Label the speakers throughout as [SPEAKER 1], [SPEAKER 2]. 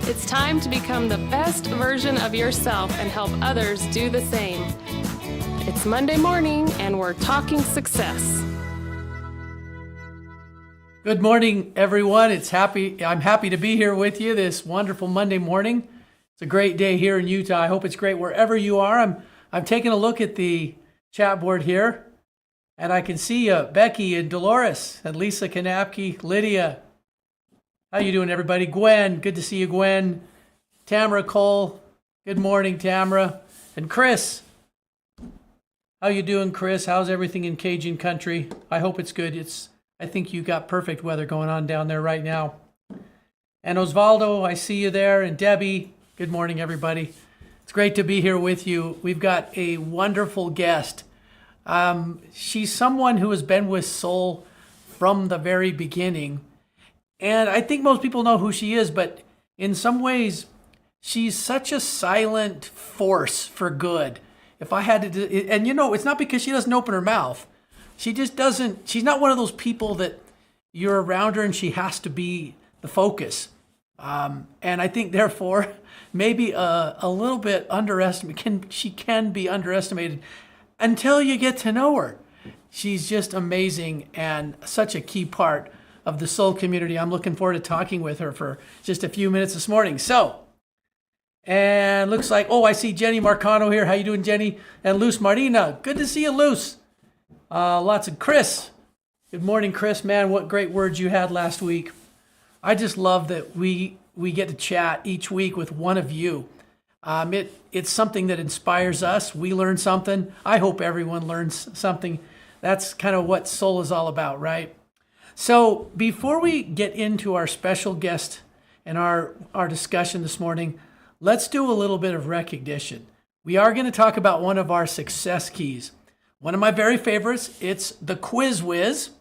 [SPEAKER 1] It's time to become the best version of yourself and help others do the same. It's Monday morning and we're talking success.
[SPEAKER 2] Good morning, everyone. I'm happy to be here with you this wonderful Monday morning. It's a great day here in Utah. I hope it's great wherever you are. I'm taking a look at the chat board here, and I can see Becky and Dolores and Lisa Kanapke, Lydia. How you doing, everybody? Gwen, good to see you, Gwen. Tamara Cole, good morning, Tamara. And Chris, how you doing, Chris? How's everything in Cajun country? I hope it's good. I think you got perfect weather going on down there right now. And Osvaldo, I see you there. And Debbie, good morning, everybody. It's great to be here with you. We've got a wonderful guest. She's someone who has been with Soul from the very beginning. And I think most people know who she is, but in some ways, she's such a silent force for good. If I had to, and it's not because she doesn't open her mouth. She just doesn't, she's not one of those people that you're around her and she has to be the focus. And I think therefore, maybe a little bit underestimated, she can be underestimated until you get to know her. She's just amazing and such a key part of the Soul community. I'm looking forward to talking with her for just a few minutes this morning. And looks like, I see Jenny Marcano here. How you doing, Jenny? And Luz Marina. Good to see you, Luz. Lots of Chris. Good morning, Chris. Man, what great words you had last week. I just love that we get to chat each week with one of you. It's something that inspires us. We learn something. I hope everyone learns something. That's kind of what Soul is all about, right? So before we get into our special guest and our discussion this morning, let's do a little bit of recognition. We are going to talk about one of our success keys. One of my very favorites, it's the Quiz Whiz.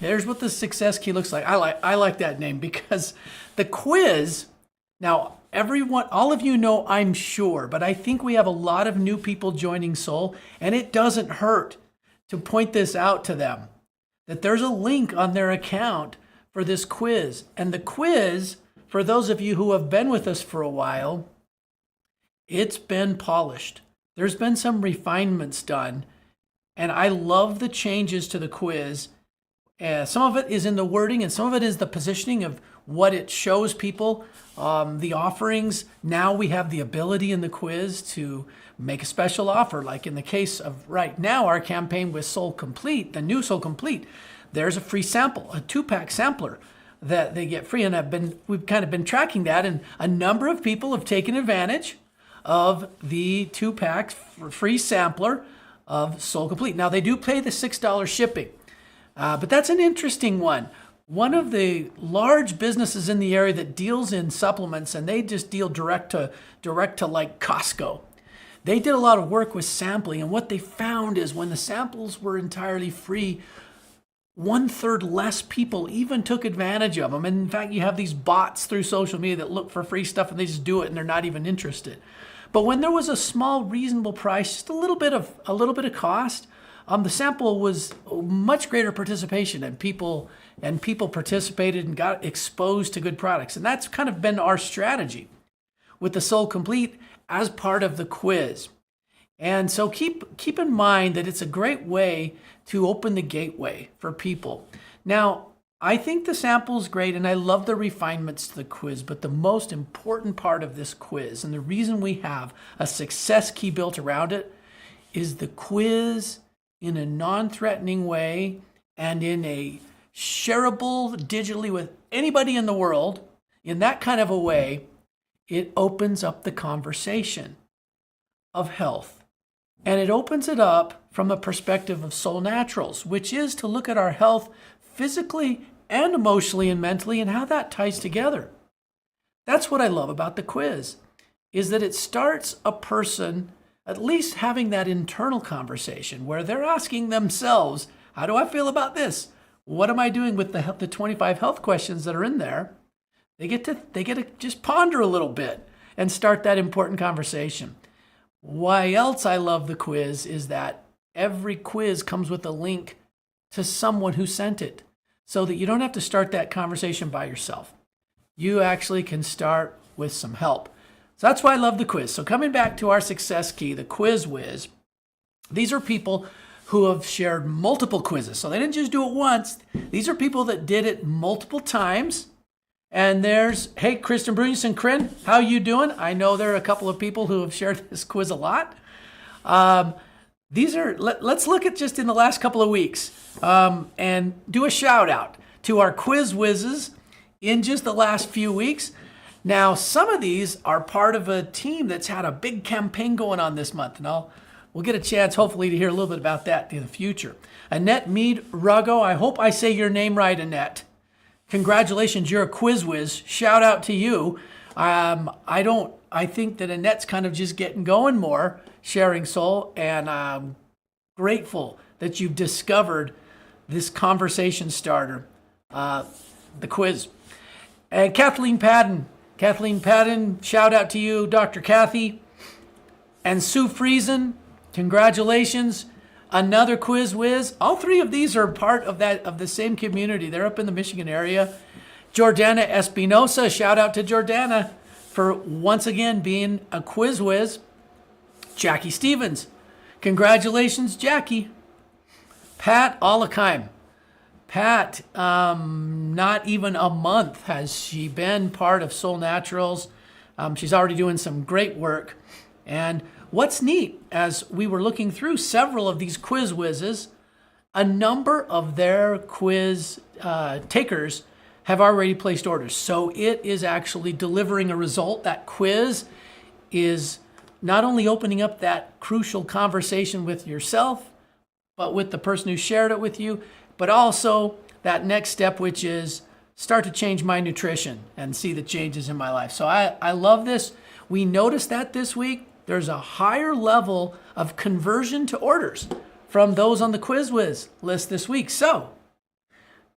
[SPEAKER 2] Here's what the success key looks like. I like that name because the quiz, now everyone, all of you know, I'm sure, but I think we have a lot of new people joining Soul, and it doesn't hurt to point this out to them, that there's a link on their account for this quiz. And the quiz, for those of you who have been with us for a while, it's been polished. There's been some refinements done, and I love the changes to the quiz. Some of it is in the wording, and some of it is the positioning of what it shows people, the offerings. Now we have the ability in the quiz to make a special offer. Like in the case of right now, our campaign with Soul Complete, the new Soul Complete, there's a free sample, a 2-pack sampler that they get free. And we've kind of been tracking that, and a number of people have taken advantage of the 2-pack free sampler of Soul Complete. Now they do pay the $6 shipping, but that's an interesting one. One of the large businesses in the area that deals in supplements, and they just deal direct to like Costco. They did a lot of work with sampling, and what they found is when the samples were entirely free, 1/3 less people even took advantage of them. And in fact, you have these bots through social media that look for free stuff and they just do it and they're not even interested. But when there was a small, reasonable price, just a little bit of cost, the sample was much greater participation, and people participated and got exposed to good products. And that's kind of been our strategy with the Soul Complete as part of the quiz. And so keep in mind that it's a great way to open the gateway for people. Now, I think the sample is great, and I love the refinements to the quiz, but the most important part of this quiz, and the reason we have a success key built around it, is the quiz in a non-threatening way and in a shareable digitally with anybody in the world, in that kind of a way, it opens up the conversation of health. And it opens it up from a perspective of Soul Naturals, which is to look at our health physically and emotionally and mentally and how that ties together. That's what I love about the quiz, is that it starts a person at least having that internal conversation where they're asking themselves, how do I feel about this? What am I doing with the 25 health questions that are in there? They get to just ponder a little bit and start that important conversation. Why else I love the quiz is that every quiz comes with a link to someone who sent it, so that you don't have to start that conversation by yourself. You actually can start with some help. So that's why I love the quiz. So coming back to our success key, the Quiz Whiz, these are people who have shared multiple quizzes. So they didn't just do it once. These are people that did it multiple times. And there's, hey, Kristen Brunson, Crin, how you doing? I know there are a couple of people who have shared this quiz a lot. Let's look at just in the last couple of weeks and do a shout out to our Quiz Whizzes in just the last few weeks. Now, some of these are part of a team that's had a big campaign going on this month, and we'll get a chance, hopefully, to hear a little bit about that in the future. Annette Mead Ruggo, I hope I say your name right, Annette. Congratulations, you're a Quiz Whiz. Shout out to you. I think that Annette's kind of just getting going more, sharing soul, and I'm grateful that you've discovered this conversation starter, the quiz. And Kathleen Padden, shout out to you, Dr. Kathy. And Sue Friesen, congratulations, another Quiz Whiz. All three of these are part of the same community. They're up in the Michigan area. Jordana Espinosa, shout out to Jordana for once again being a Quiz Whiz. Jackie Stevens, congratulations, Jackie. Pat Olakheim. Pat, not even a month has she been part of Soul Naturals. She's already doing some great work. And what's neat, as we were looking through several of these Quiz Whizzes, a number of their quiz takers have already placed orders. So it is actually delivering a result. That quiz is not only opening up that crucial conversation with yourself, but with the person who shared it with you, but also that next step, which is start to change my nutrition and see the changes in my life. So I love this. We noticed that this week. There's a higher level of conversion to orders from those on the Quiz Whiz list this week. So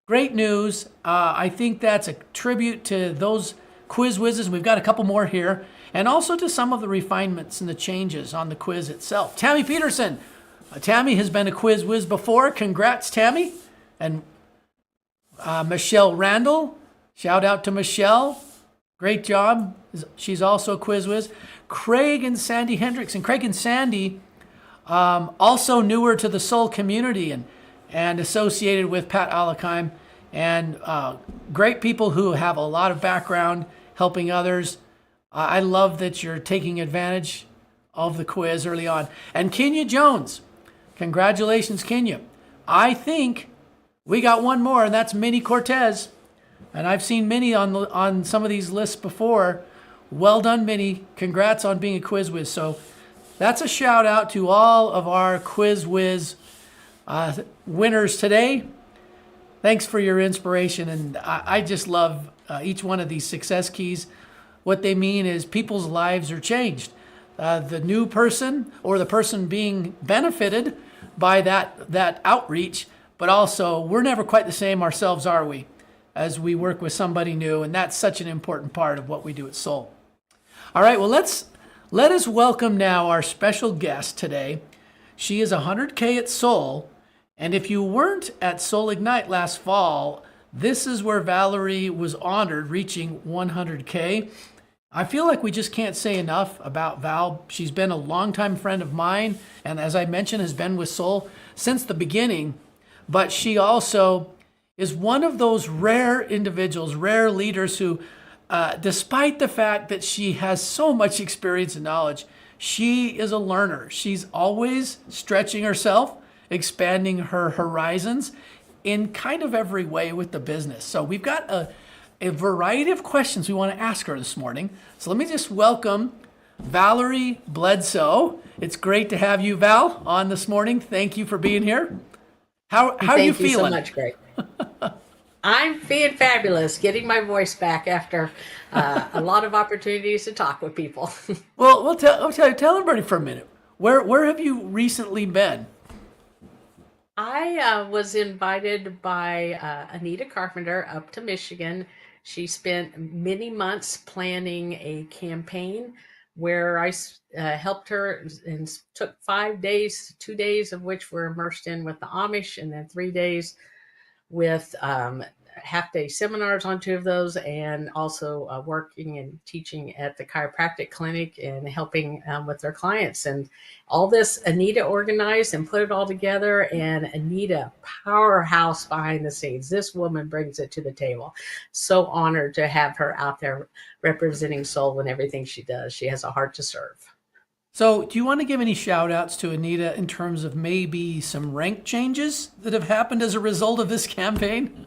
[SPEAKER 2] great news. I think that's a tribute to those Quiz Whizzes. We've got a couple more here, and also to some of the refinements and the changes on the quiz itself. Tammy Peterson. Tammy has been a Quiz Whiz before. Congrats, Tammy. And Michelle Randall. Shout out to Michelle. Great job. She's also a Quiz Whiz. Craig and Sandy Hendricks. And Craig and Sandy, also newer to the Soul community and associated with Pat Olakheim. And great people who have a lot of background helping others. I love that you're taking advantage of the quiz early on. And Kenya Jones. Congratulations, Kenya. I think we got one more, and that's Minnie Cortez. And I've seen Minnie on some of these lists before. Well done, Minnie. Congrats on being a Quiz Whiz. So that's a shout out to all of our Quiz Whiz winners today. Thanks for your inspiration. And I just love each one of these success keys. What they mean is people's lives are changed. The new person or the person being benefited by that outreach, but also we're never quite the same ourselves, are we, as we work with somebody new, and that's such an important part of what we do at Soul. All right, well, let us welcome now our special guest today. She is 100K at Soul, and if you weren't at Soul Ignite last fall, this is where Valerie was honored, reaching 100K. I feel like we just can't say enough about Val. She's been a longtime friend of mine, and as I mentioned, has been with Soul since the beginning. But she also is one of those rare individuals, rare leaders who, despite the fact that she has so much experience and knowledge, she is a learner. She's always stretching herself, expanding her horizons in kind of every way with the business. So we've got a variety of questions we want to ask her this morning. So let me just welcome Valerie Bledsoe. It's great to have you, Val, on this morning. Thank you for being here. How are you feeling?
[SPEAKER 3] Thank you so much, Greg. I'm feeling fabulous, getting my voice back after a lot of opportunities to talk with people.
[SPEAKER 2] Well, tell everybody for a minute. Where have you recently been?
[SPEAKER 3] I was invited by Anita Carpenter up to Michigan. She spent many months planning a campaign where I helped her and took 5 days, 2 days of which were immersed in with the Amish, and then 3 days with half-day seminars on 2 of those, and also working and teaching at the chiropractic clinic and helping with their clients. And all this Anita organized and put it all together, and Anita, powerhouse behind the scenes. This woman brings it to the table. So honored to have her out there representing Soul in everything she does. She has a heart to serve.
[SPEAKER 2] So, do you want to give any shout outs to Anita in terms of maybe some rank changes that have happened as a result of this campaign?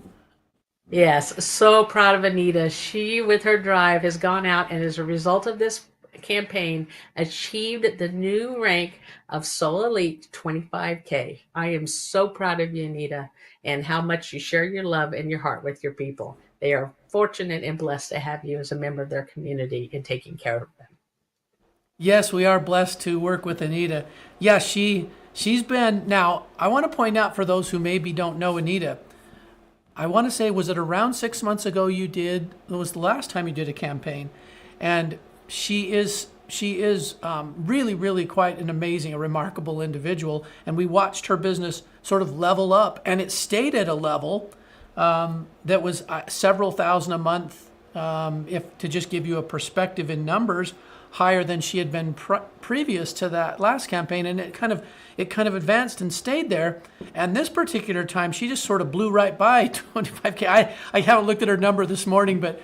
[SPEAKER 3] Yes, so proud of Anita. She, with her drive, has gone out and as a result of this campaign, achieved the new rank of Soul Elite 25K. I am so proud of you, Anita, and how much you share your love and your heart with your people. They are fortunate and blessed to have you as a member of their community and taking care of them.
[SPEAKER 2] Yes, we are blessed to work with Anita. Yeah, she's been. Now, I want to point out for those who maybe don't know Anita, I want to say, was it around 6 months ago it was the last time you did a campaign, and she is really, really quite an amazing, a remarkable individual, and we watched her business sort of level up, and it stayed at a level that was several thousand a month, if to just give you a perspective in numbers, higher than she had been previous to that last campaign, and it kind of advanced and stayed there. And this particular time, she just sort of blew right by 25K. I haven't looked at her number this morning, but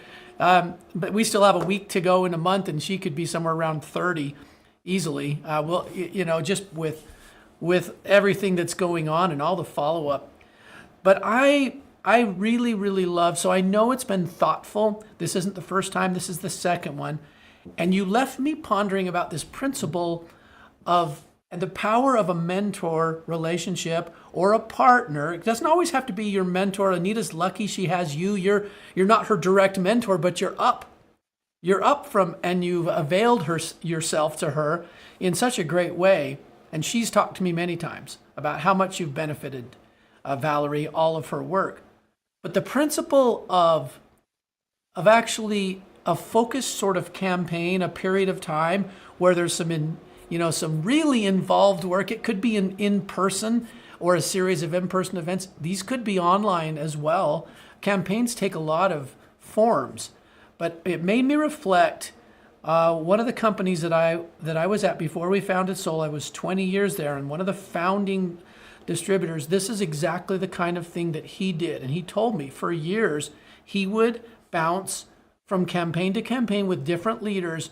[SPEAKER 2] we still have a week to go in a month, and she could be somewhere around 30 easily. Well, just with everything that's going on and all the follow up. But I really, really love. So I know it's been thoughtful. This isn't the first time. This is the second one. And you left me pondering about this principle of the power of a mentor relationship or a partner. It doesn't always have to be your mentor. Anita's lucky she has you. You're not her direct mentor, but you're up. You're up from, and you've availed yourself to her in such a great way. And she's talked to me many times about how much you've benefited Valerie, all of her work. But the principle of actually a focused sort of campaign, a period of time where there's some really involved work. It could be in person or a series of in-person events. These could be online as well. Campaigns take a lot of forms, but it made me reflect. One of the companies that I was at before we founded Soul, I was 20 years there, and one of the founding distributors, this is exactly the kind of thing that he did. And he told me for years he would bounce from campaign to campaign with different leaders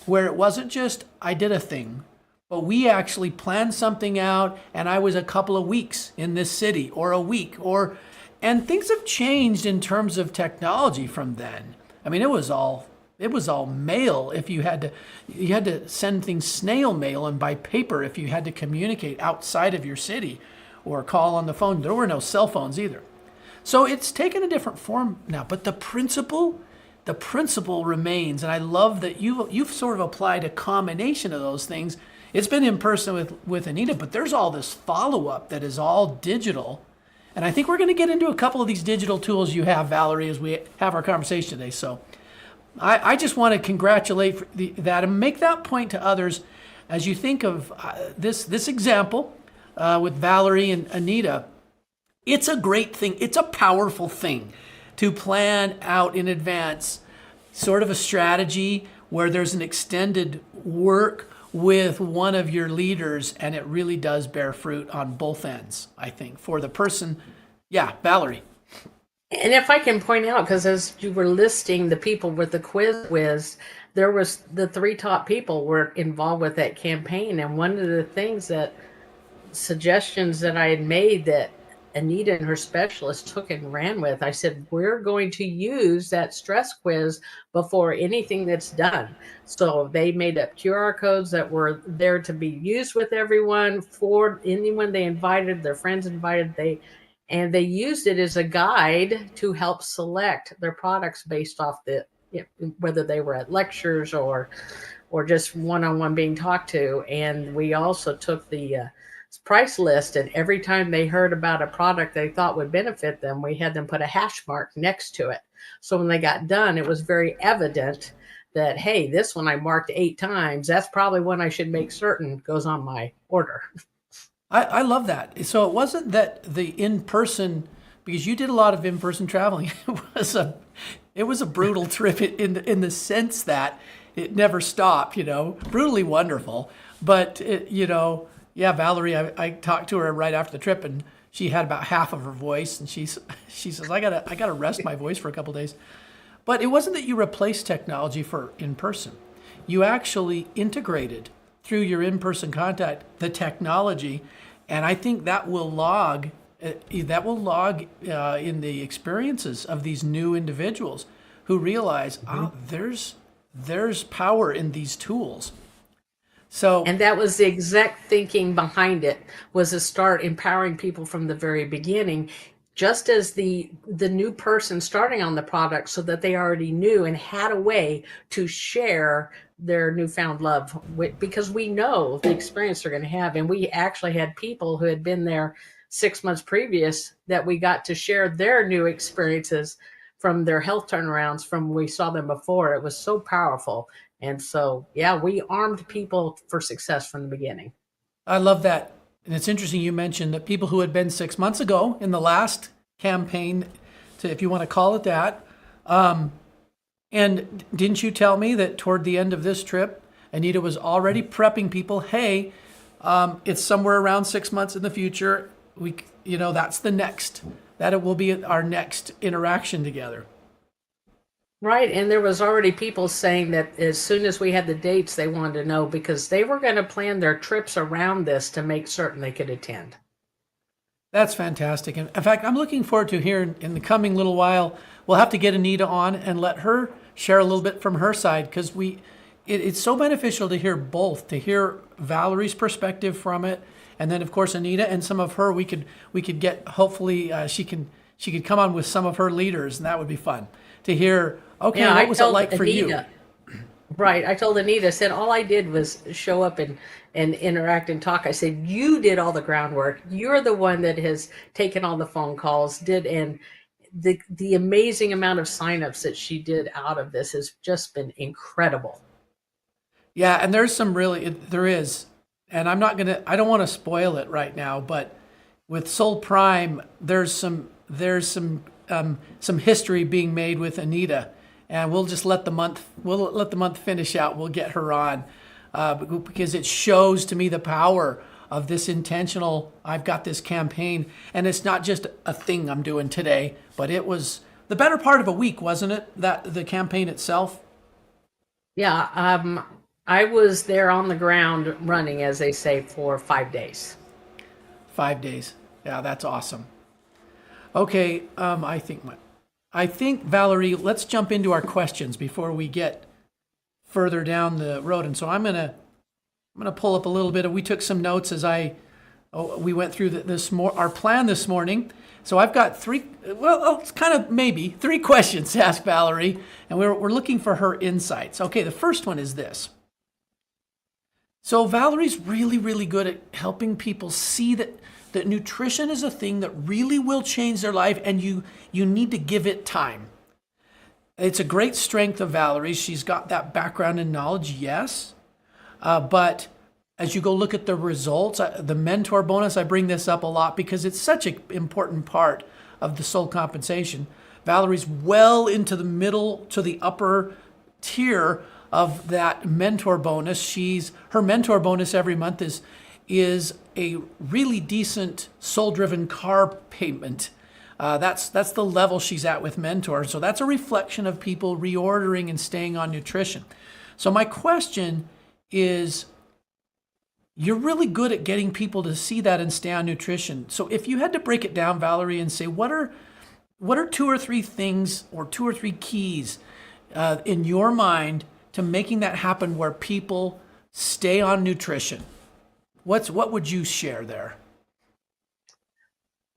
[SPEAKER 2] where it wasn't just I did a thing, but we actually planned something out and I was a couple of weeks in this city or a week and things have changed in terms of technology from then. I mean, it was all mail. If you had to send things snail mail and by paper if you had to communicate outside of your city or call on the phone. There were no cell phones either. So it's taken a different form now, but the principle remains, and I love that you've sort of applied a combination of those things. It's been in person with Anita, but there's all this follow-up that is all digital, and I think we're going to get into a couple of these digital tools you have, Valerie, as we have our conversation today. So I just want to congratulate that and make that point to others as you think of this example with Valerie and Anita. It's a great thing. It's a powerful thing to plan out in advance sort of a strategy where there's an extended work with one of your leaders, and it really does bear fruit on both ends, I think, for the person. Yeah, Valerie.
[SPEAKER 3] And if I can point out, because as you were listing the people with the quiz, there was the 3 top people were involved with that campaign. And one of the suggestions that I had made that Anita and her specialist took and ran with, I said, we're going to use that stress quiz before anything that's done. So they made up QR codes that were there to be used with everyone, for anyone they invited, their friends invited, they used it as a guide to help select their products based off whether they were at lectures or just one-on-one being talked to. And we also took the price list, and every time they heard about a product they thought would benefit them, we had them put a hash mark next to it. So when they got done, it was very evident that, hey, this one I marked 8 times. That's probably one I should make certain goes on my order.
[SPEAKER 2] I love that. So it wasn't that the in-person because you did a lot of in-person traveling. It was a brutal trip in the sense that it never stopped, brutally wonderful. But, yeah, Valerie, I talked to her right after the trip, and she had about half of her voice, and she says, I gotta rest my voice for a couple days. But it wasn't that you replaced technology for in-person. You actually integrated through your in-person contact the technology, and I think that will log in the experiences of these new individuals who realize, there's power in these tools. So,
[SPEAKER 3] And that was the exact thinking behind it, was to start empowering people from the very beginning, just as the new person starting on the product, so that they already knew and had a way to share their newfound love because we know the experience they're going to have. And we actually had people who had been there 6 months previous that we got to share their new experiences from their health turnarounds from when we saw them before. It was so powerful. And so, yeah, we armed people for success from the beginning.
[SPEAKER 2] I love that. And it's interesting you mentioned that people who had been 6 months ago in the last campaign, if you want to call it that. And didn't you tell me that toward the end of this trip, Anita was already prepping people, hey, it's somewhere around 6 months in the future. That's that it will be our next interaction together.
[SPEAKER 3] Right. And there was already people saying that as soon as we had the dates, they wanted to know, because they were going to plan their trips around this to make certain they could attend.
[SPEAKER 2] That's fantastic. And in fact, I'm looking forward to here in the coming little while, we'll have to get Anita on and let her share a little bit from her side, because it's so beneficial to hear both, to hear Valerie's perspective from it. And then of course, Anita and some of her, we could get, hopefully she could come on with some of her leaders, and that would be fun to hear. Okay,
[SPEAKER 3] Yeah,
[SPEAKER 2] what was it like for you?
[SPEAKER 3] Anita, right. I told Anita, I said, all I did was show up and interact and talk. I said, you did all the groundwork. You're the one that has taken all the phone calls, and the amazing amount of signups that she did out of this has just been incredible.
[SPEAKER 2] Yeah, and there is, and I don't want to spoil it right now, but with Soul Prime, there's some history being made with Anita, and we'll let the month finish out. We'll get her on because it shows to me the power of this intentional. I've got this campaign, and it's not just a thing I'm doing today, but it was the better part of a week, wasn't it? That the campaign itself.
[SPEAKER 3] Yeah, I was there on the ground running, as they say, for 5 days.
[SPEAKER 2] 5 days. Yeah, that's awesome. Okay, I think Valerie, let's jump into our questions before we get further down the road. And so I'm gonna pull up a little bit. We took some notes as we went through our plan this morning. So I've got it's kind of maybe three questions to ask Valerie, and we're looking for her insights. Okay, the first one is this. So Valerie's really, really good at helping people see that nutrition is a thing that really will change their life, and you need to give it time. It's a great strength of Valerie's. She's got that background and knowledge, yes. But as you go look at the results, the mentor bonus, I bring this up a lot because it's such an important part of the soul compensation. Valerie's well into the middle to the upper tier of that mentor bonus. Her mentor bonus every month is a really decent soul-driven car payment. That's the level she's at with Mentor. So that's a reflection of people reordering and staying on nutrition. So my question is, you're really good at getting people to see that and stay on nutrition. So if you had to break it down, Valerie, and say, what are 2 or 3 things or 2 or 3 keys in your mind to making that happen where people stay on nutrition? What would you share there?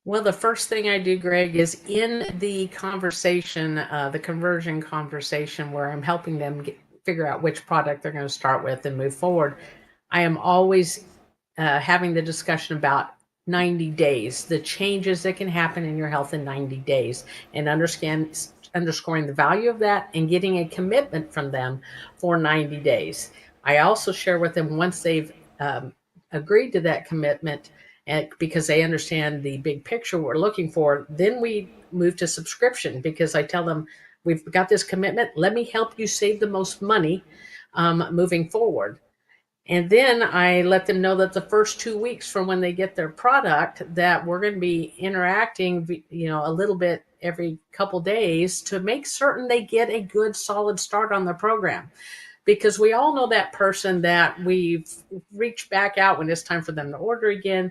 [SPEAKER 3] Well, the first thing I do, Greg, is in the conversation, the conversion conversation, where I'm helping them figure out which product they're going to start with and move forward. I am always having the discussion about 90 days, the changes that can happen in your health in 90 days, and underscoring the value of that and getting a commitment from them for 90 days. I also share with them, once they've agreed to that commitment, because they understand the big picture we're looking for. Then we move to subscription because I tell them, we've got this commitment. Let me help you save the most money moving forward. And then I let them know that the first 2 weeks from when they get their product, that we're going to be interacting, a little bit every couple days to make certain they get a good solid start on the program. Because we all know that person that we've reached back out when it's time for them to order again.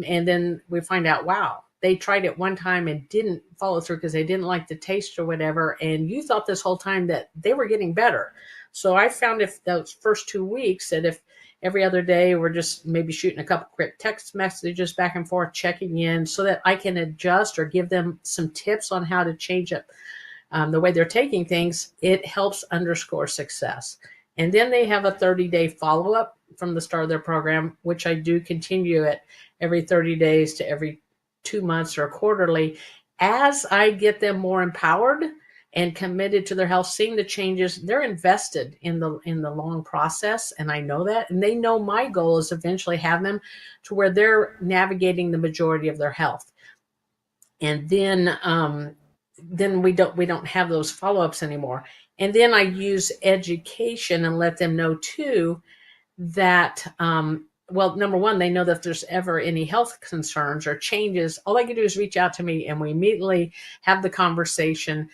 [SPEAKER 3] And then we find out, wow, they tried it one time and didn't follow through because they didn't like the taste or whatever. And you thought this whole time that they were getting better. So I found if those first 2 weeks, that if every other day we're just maybe shooting a couple quick text messages back and forth, checking in so that I can adjust or give them some tips on how to change up the way they're taking things, it helps underscore success. And then they have a 30-day follow-up from the start of their program, which I do continue at every 30 days to every 2 months or quarterly. As I get them more empowered and committed to their health, seeing the changes, they're invested in the long process. And I know that, and they know my goal is eventually have them to where they're navigating the majority of their health. And then we don't have those follow-ups anymore. And then I use education and let them know too that, well, number one, they know that if there's ever any health concerns or changes, all they can do is reach out to me and we immediately have the conversation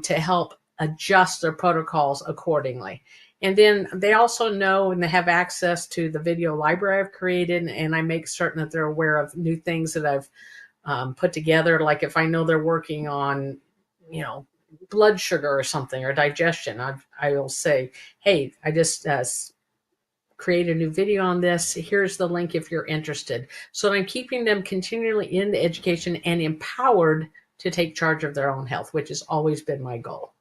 [SPEAKER 3] to help adjust their protocols accordingly. And then they also know and they have access to the video library I've created, and I make certain that they're aware of new things that I've put together. Like if I know they're working on, blood sugar or something or digestion, I will say, hey, I just create a new video on this. Here's the link if you're interested. So I'm keeping them continually in the education and empowered to take charge of their own health, which has always been my goal.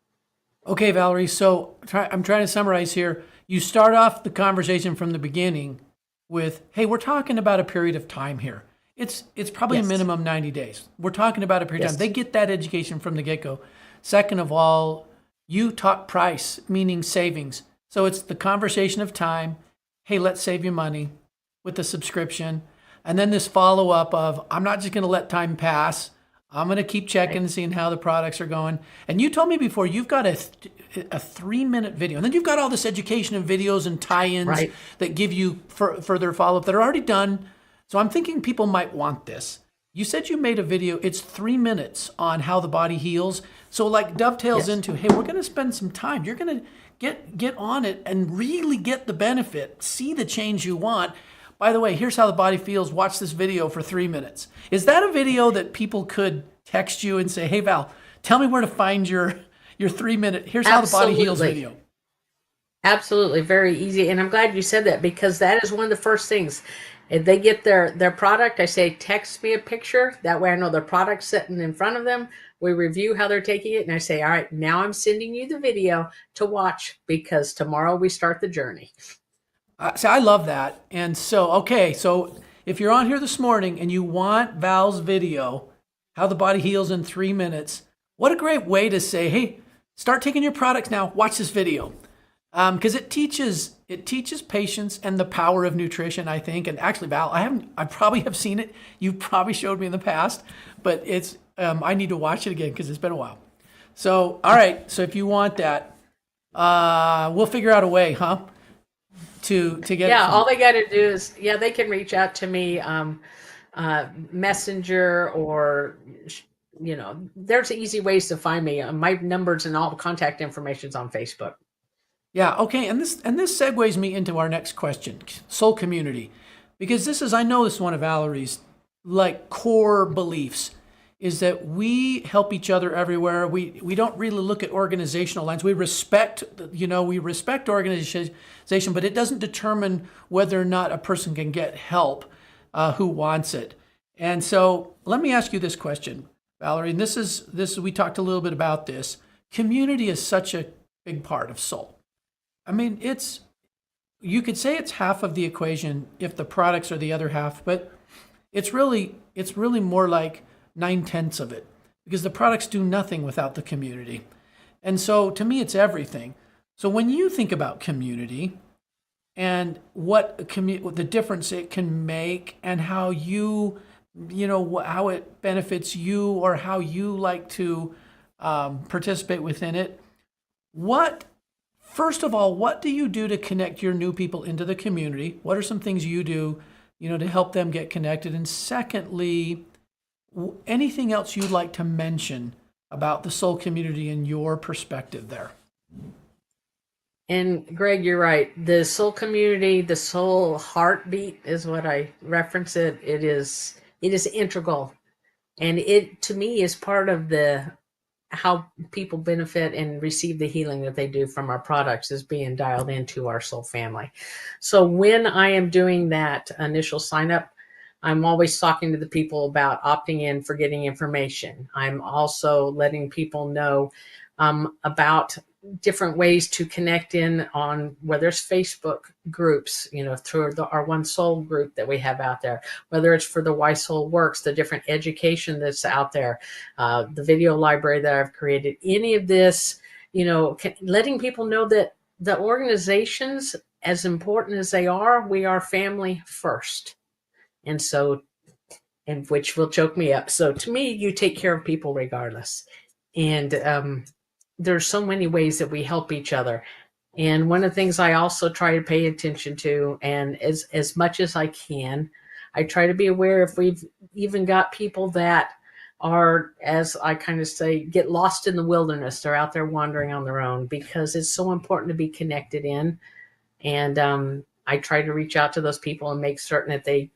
[SPEAKER 2] Okay, Valerie, so I'm trying to summarize here. You start off the conversation from the beginning with, hey, we're talking about a period of time here. It's probably
[SPEAKER 3] Yes.
[SPEAKER 2] a minimum 90 days. We're talking about a period of
[SPEAKER 3] Yes.
[SPEAKER 2] time. They get that education from the get-go. Second of all, you talk price, meaning savings. So it's the conversation of time. Hey, let's save you money with the subscription. And then this follow-up of, I'm not just going to let time pass. I'm going to keep checking and seeing how the products are going. And you told me before, you've got a 3-minute video. And then you've got all this education and videos and tie-ins
[SPEAKER 3] Right.
[SPEAKER 2] that give you further follow-up that are already done. So I'm thinking people might want this. You said you made a video. It's 3 minutes on how the body heals. So like dovetails
[SPEAKER 3] Yes.
[SPEAKER 2] into, hey, we're going to spend some time. You're going to get on it and really get the benefit, see the change you want. By the way, here's how the body feels. Watch this video for 3 minutes. Is that a video that people could text you and say, hey, Val, tell me where to find your 3-minute, here's how the body heals
[SPEAKER 3] Absolutely.
[SPEAKER 2] video?
[SPEAKER 3] Absolutely. Very easy. And I'm glad you said that because that is one of the first things. If they get their product, I say, text me a picture. That way I know their product's sitting in front of them. We review how they're taking it. And I say, all right, now I'm sending you the video to watch because tomorrow we start the journey.
[SPEAKER 2] So I love that. And so, okay, so if you're on here this morning and you want Val's video, how the body heals in 3 minutes, what a great way to say, hey, start taking your products now, watch this video. Because it teaches patience and the power of nutrition, I think. And actually, Val, I probably have seen it. You probably showed me in the past, but it's I need to watch it again because it's been a while. So, all right. So if you want that, we'll figure out a way, huh? To get
[SPEAKER 3] Yeah,
[SPEAKER 2] it.
[SPEAKER 3] all they got to do is, they can reach out to me, Messenger or, there's easy ways to find me. My numbers and all contact information's on Facebook.
[SPEAKER 2] Yeah, okay, and this segues me into our next question, soul community, because I know this is one of Valerie's like core beliefs, is that we help each other everywhere. We don't really look at organizational lines. We respect organization, but it doesn't determine whether or not a person can get help who wants it. And so let me ask you this question, Valerie, and this is we talked a little bit about this. Community is such a big part of soul. I mean, you could say it's half of the equation if the products are the other half, but it's really more like 9/10 of it because the products do nothing without the community. And so to me, it's everything. So when you think about community and what the difference it can make, and how how it benefits you, or how you like to participate within it. First of all, what do you do to connect your new people into the community? What are some things you do, to help them get connected? And secondly, anything else you'd like to mention about the soul community and your perspective there?
[SPEAKER 3] And Greg, you're right. The soul community, the soul heartbeat is what I reference it. It is integral. And it, to me, is part of how people benefit and receive the healing that they do from our products, is being dialed into our soul family. So when I am doing that initial sign up, I'm always talking to the people about opting in for getting information. I'm also letting people know about different ways to connect in on, whether it's Facebook groups, through our One Soul group that we have out there, whether it's for the Why Soul Works, the different education that's out there, the video library that I've created, any of this, letting people know that the organizations, as important as they are, we are family first. And so, and which will choke me up. So to me, you take care of people regardless. And there's so many ways that we help each other. And one of the things I also try to pay attention to, and as much as I can, I try to be aware if we've even got people that are, as I kind of say, get lost in the wilderness. They're out there wandering on their own, because it's so important to be connected in. And I try to reach out to those people and make certain that they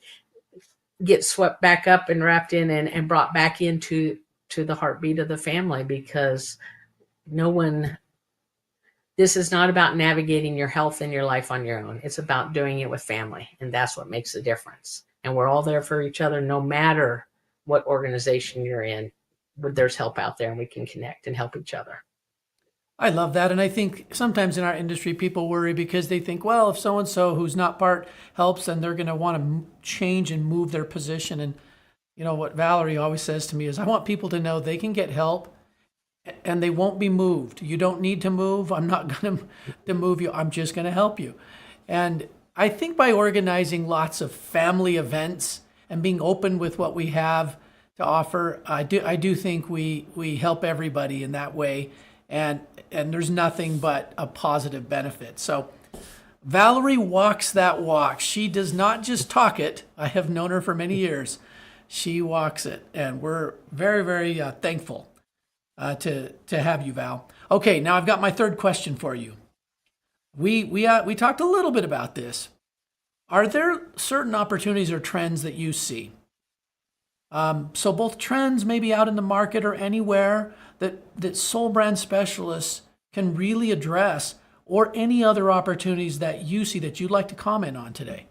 [SPEAKER 3] get swept back up and wrapped in and brought back into the heartbeat of the family, because this is not about navigating your health and your life on your own. It's about doing it with family. And that's what makes the difference. And we're all there for each other, no matter what organization you're in. There's help out there, and we can connect and help each other.
[SPEAKER 2] I love that. And I think sometimes in our industry, people worry because they think, well, if so-and-so who's not part helps, then they're going to want to change and move their position. And what Valerie always says to me is, I want people to know they can get help and they won't be moved. You don't need to move. I'm not going to move you. I'm just going to help you. And I think by organizing lots of family events and being open with what we have to offer, I do think we help everybody in that way. And there's nothing but a positive benefit. So Valerie walks that walk. She does not just talk it. I have known her for many years. She walks it. And we're very, very thankful to have you, Val. Okay, now I've got my third question for you. We talked a little bit about this. Are there certain opportunities or trends that you see? So both trends maybe out in the market or anywhere that Soul Brand specialists can really address, or any other opportunities that you see that you'd like to comment on today?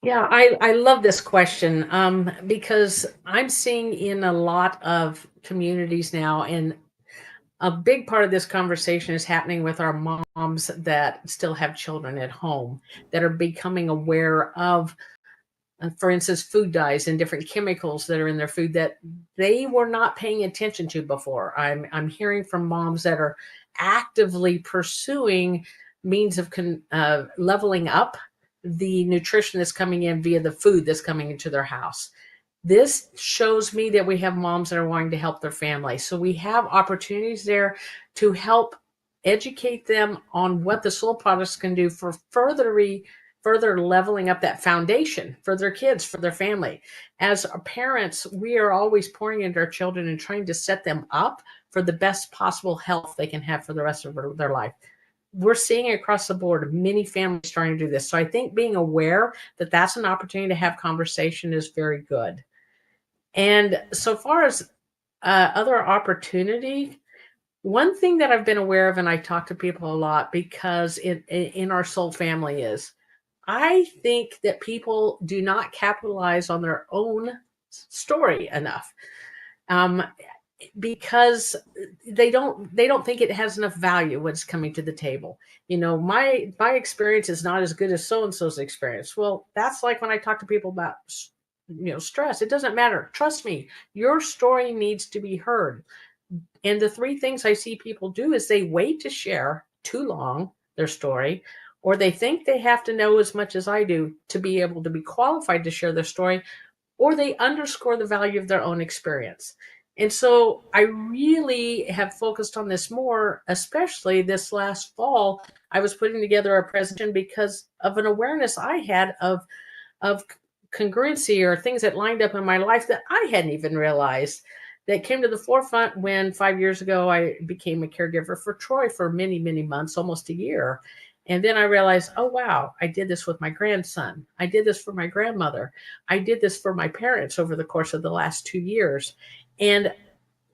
[SPEAKER 3] Yeah, I love this question because I'm seeing in a lot of communities now, and a big part of this conversation is happening with our moms that still have children at home, that are becoming aware of, for instance, food dyes and different chemicals that are in their food that they were not paying attention to before. I'm hearing from moms that are actively pursuing means of leveling up the nutrition that's coming in via the food that's coming into their house. This shows me that we have moms that are wanting to help their family. So we have opportunities there to help educate them on what the Soul products can do for further leveling up that foundation for their kids, for their family. As parents, we are always pouring into our children and trying to set them up for the best possible health they can have for the rest of their life. We're seeing it across the board, many families trying to do this. So I think being aware that that's an opportunity to have conversation is very good. And so far as other opportunity, one thing that I've been aware of, and I talk to people a lot because in our soul family, is I think that people do not capitalize on their own story enough. Because they don't think it has enough value what's coming to the table. My experience is not as good as so-and-so's experience. Well, that's like when I talk to people about stress. It doesn't matter. Trust me, your story needs to be heard. And the three things I see people do is they wait to share too long their story, or they think they have to know as much as I do to be able to be qualified to share their story, or they underscore the value of their own experience. And so I really have focused on this more, especially this last fall. I was putting together a presentation because of an awareness I had of congruency or things that lined up in my life that I hadn't even realized, that came to the forefront when 5 years ago I became a caregiver for Troy for many, many months, almost a year. And then I realized, oh, wow, I did this with my grandson. I did this for my grandmother. I did this for my parents over the course of the last 2 years. And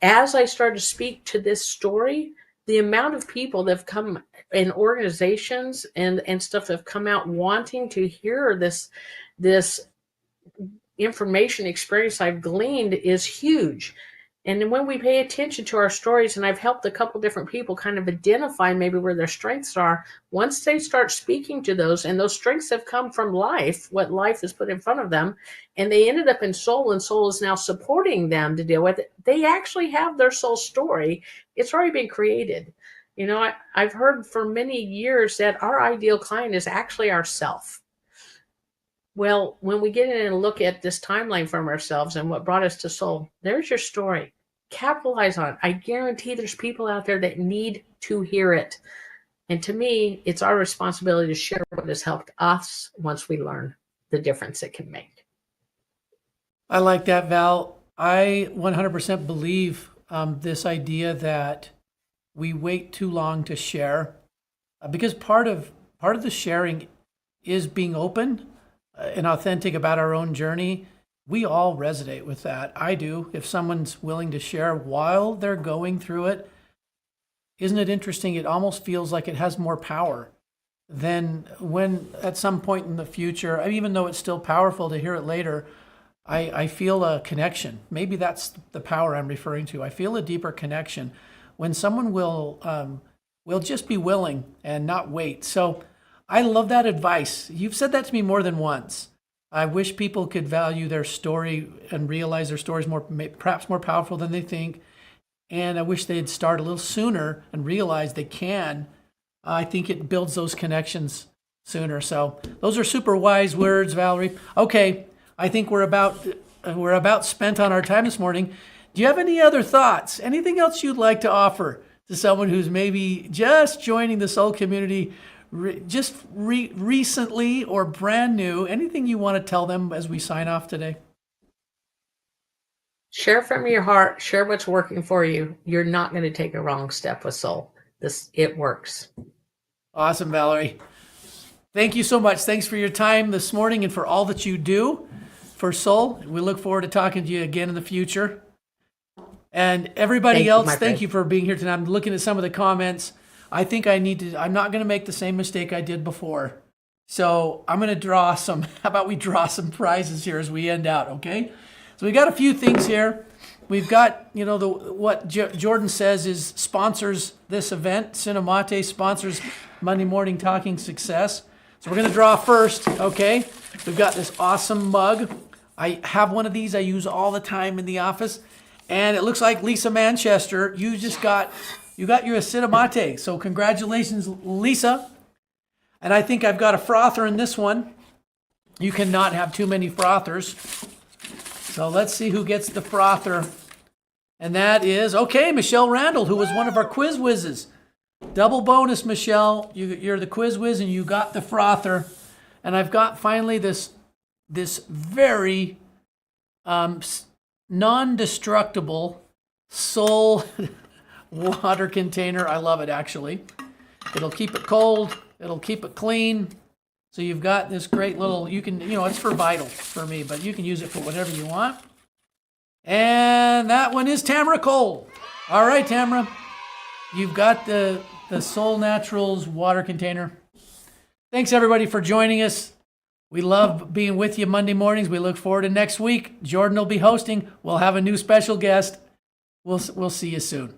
[SPEAKER 3] as I started to speak to this story, the amount of people that have come in organizations and stuff that have come out wanting to hear this information experience I've gleaned is huge. And then when we pay attention to our stories, and I've helped a couple different people kind of identify maybe where their strengths are, once they start speaking to those, and those strengths have come from life, what life has put in front of them, and they ended up in soul, and soul is now supporting them to deal with it, they actually have their soul story. It's already been created. You know, I've heard for many years that our ideal client is actually ourself. Well, when we get in and look at this timeline from ourselves and what brought us to soul, there's your story. Capitalize on it. I guarantee there's people out there that need to hear it. And to me, it's our responsibility to share what has helped us once we learn the difference it can make.
[SPEAKER 2] I like that, Val. I 100% believe this idea that we wait too long to share, because part of the sharing is being open and authentic about our own journey. We all resonate with that. I do. If someone's willing to share while they're going through it, isn't it interesting? It almost feels like it has more power than when at some point in the future, even though it's still powerful to hear it later, I feel a connection. Maybe that's the power I'm referring to. I feel a deeper connection when someone will just be willing and not wait. So I love that advice. You've said that to me more than once. I wish people could value their story and realize their story is perhaps more powerful than they think. And I wish they'd start a little sooner and realize they can. I think it builds those connections sooner. So those are super wise words, Valerie. Okay, I think we're about spent on our time this morning. Do you have any other thoughts? Anything else you'd like to offer to someone who's maybe just joining the soul community, recently or brand new? Anything you want to tell them as we sign off today?
[SPEAKER 3] Share from your heart. Share what's working for you. You're not going to take a wrong step with soul. It works.
[SPEAKER 2] Awesome, Valerie. Thank you so much. Thanks for your time this morning and for all that you do for soul. We look forward to talking to you again in the future. And everybody else, thank you for being here tonight. I'm looking at some of the comments. I think I'm not going to make the same mistake I did before. So I'm going to draw some, how about we draw some prizes here as we end out, okay? So we got a few things here. We've got, what Jordan says is sponsors this event. Cinemate sponsors Monday Morning Talking Success. So we're going to draw first, okay? We've got this awesome mug. I have one of these I use all the time in the office. And it looks like Lisa Manchester, you got your Cinemate. So congratulations, Lisa. And I think I've got a frother in this one. You cannot have too many frothers. So let's see who gets the frother. And that is, Michelle Randall, who was one of our quiz whizzes. Double bonus, Michelle. You're the quiz whiz and you got the frother. And I've got finally this very non-destructible soul water container. I love it, actually. It'll keep it cold. It'll keep it clean. So you've got this great little, it's for Vital for me, but you can use it for whatever you want. And that one is Tamara Cole. All right, Tamara, you've got the Soul Naturals water container. Thanks, everybody, for joining us. We love being with you Monday mornings. We look forward to next week. Jordan will be hosting. We'll have a new special guest. We'll see you soon.